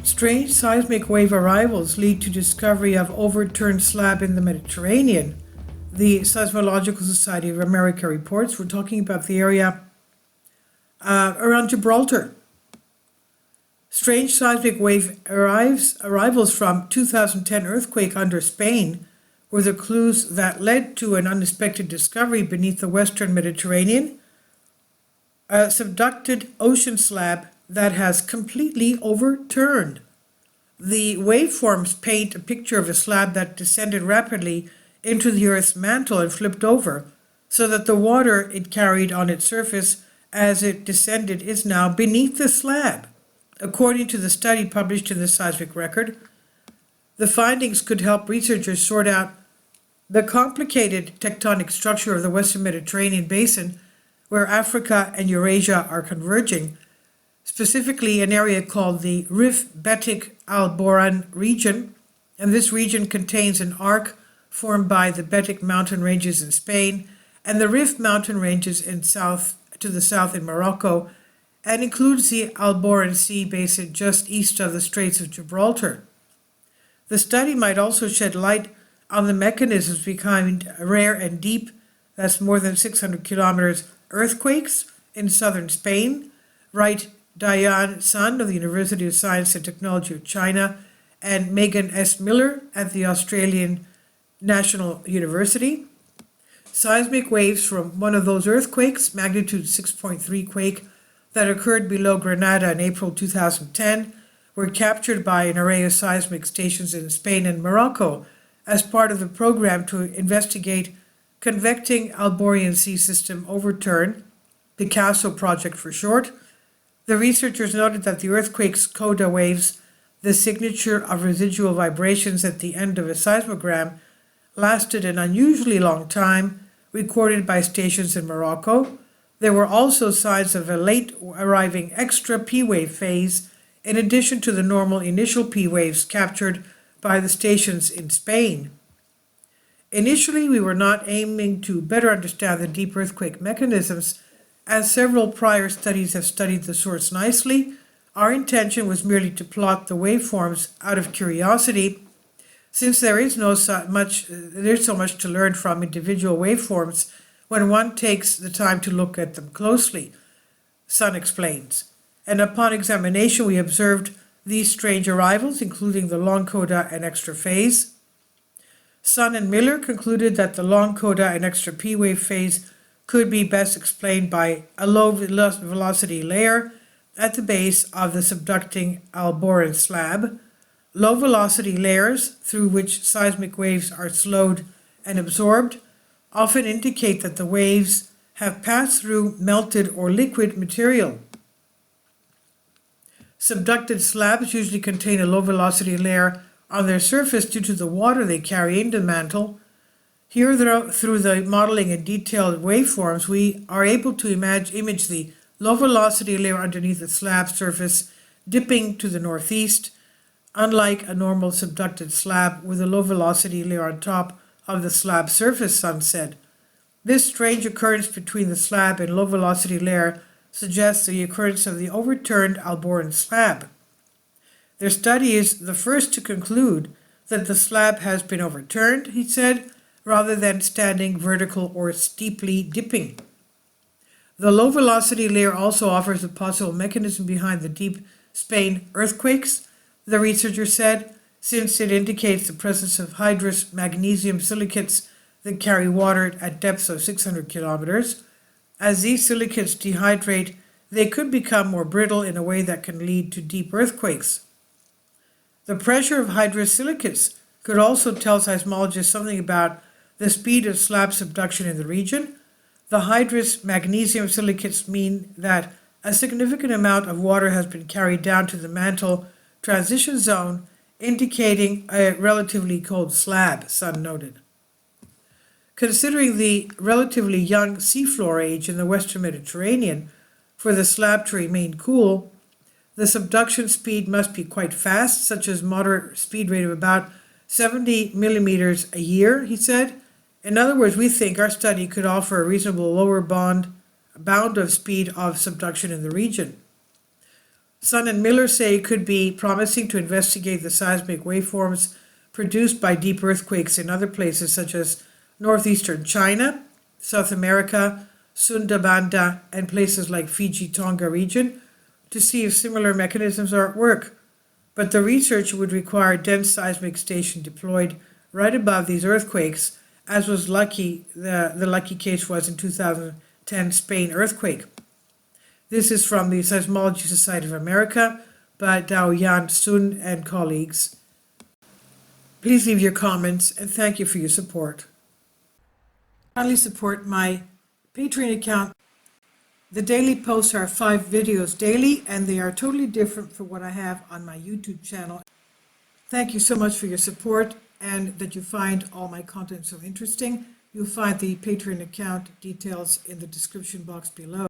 Strange seismic wave arrivals lead to discovery of overturned slab in the Mediterranean. The Seismological Society of America reports. We're talking about the area around Gibraltar. Strange seismic wave arrivals from 2010 earthquake under Spain were the clues that led to an unexpected discovery beneath the western Mediterranean, a subducted ocean slab that has completely overturned. The waveforms paint a picture of a slab that descended rapidly into the Earth's mantle and flipped over, so that the water it carried on its surface as it descended is now beneath the slab. According to the study published in the Seismic Record, the findings could help researchers sort out the complicated tectonic structure of the Western Mediterranean basin, where Africa and Eurasia are converging, specifically an area called the Rif-Betic-Alboran region, and this region contains an arc formed by the Betic mountain ranges in Spain and the Rif mountain ranges to the south in Morocco, and includes the Alboran Sea basin just east of the Straits of Gibraltar. The study might also shed light on the mechanisms behind rare and deep, that's more than 600 kilometers, earthquakes in southern Spain. Write Diane Sun of the University of Science and Technology of China and Megan S. Miller at the Australian National University. Seismic waves from one of those earthquakes, magnitude 6.3 quake, that occurred below Granada in April 2010, were captured by an array of seismic stations in Spain and Morocco as part of the program to investigate convecting Alboran Sea System Overturned, Picasso project for short. The researchers noted that the earthquake's coda waves, the signature of residual vibrations at the end of a seismogram, lasted an unusually long time, recorded by stations in Morocco. There were also signs of a late arriving extra P-wave phase, in addition to the normal initial P waves captured by the stations in Spain. Initially, we were not aiming to better understand the deep earthquake mechanisms, as several prior studies have studied the source nicely. Our intention was merely to plot the waveforms out of curiosity, since there's so much to learn from individual waveforms when one takes the time to look at them closely, Sun explains. And upon examination, we observed these strange arrivals, including the long coda and extra phase. Sun and Miller concluded that the long coda and extra P-wave phase could be best explained by a low velocity layer at the base of the subducting Alboran slab. Low velocity layers, through which seismic waves are slowed and absorbed, often indicate that the waves have passed through melted or liquid material. Subducted slabs usually contain a low velocity layer on their surface due to the water they carry into the mantle. Here, through the modeling and detailed waveforms, we are able to image the low velocity layer underneath the slab surface dipping to the northeast, unlike a normal subducted slab with a low velocity layer on top of the slab surface, Sun said. This strange occurrence between the slab and low velocity layer suggests the occurrence of the overturned Alboran slab. Their study is the first to conclude that the slab has been overturned, he said, rather than standing vertical or steeply dipping. The low velocity layer also offers a possible mechanism behind the deep Spain earthquakes, the researcher said, since it indicates the presence of hydrous magnesium silicates that carry water at depths of 600 kilometers. As these silicates dehydrate, they could become more brittle in a way that can lead to deep earthquakes. The pressure of hydrous silicates could also tell seismologists something about the speed of slab subduction in the region. The hydrous magnesium silicates mean that a significant amount of water has been carried down to the mantle transition zone, indicating a relatively cold slab, Sun noted. Considering the relatively young seafloor age in the Western Mediterranean, for the slab to remain cool, the subduction speed must be quite fast, such as moderate speed rate of about 70 millimeters a year, he said. In other words, we think our study could offer a reasonable lower bound of speed of subduction in the region. Sun and Miller say it could be promising to investigate the seismic waveforms produced by deep earthquakes in other places such as northeastern China, South America, Sundarbans, and places like Fiji, Tonga region to see if similar mechanisms are at work. But the research would require a dense seismic station deployed right above these earthquakes, as was the lucky case was in 2010 Spain earthquake. This is from the Seismology Society of America by Dao Yan Sun and colleagues. Please leave your comments and thank you for your support. Kindly support my Patreon account. The daily posts are 5 videos daily and they are totally different from what I have on my YouTube channel. Thank you so much for your support and that you find all my content so interesting. You'll find the Patreon account details in the description box below.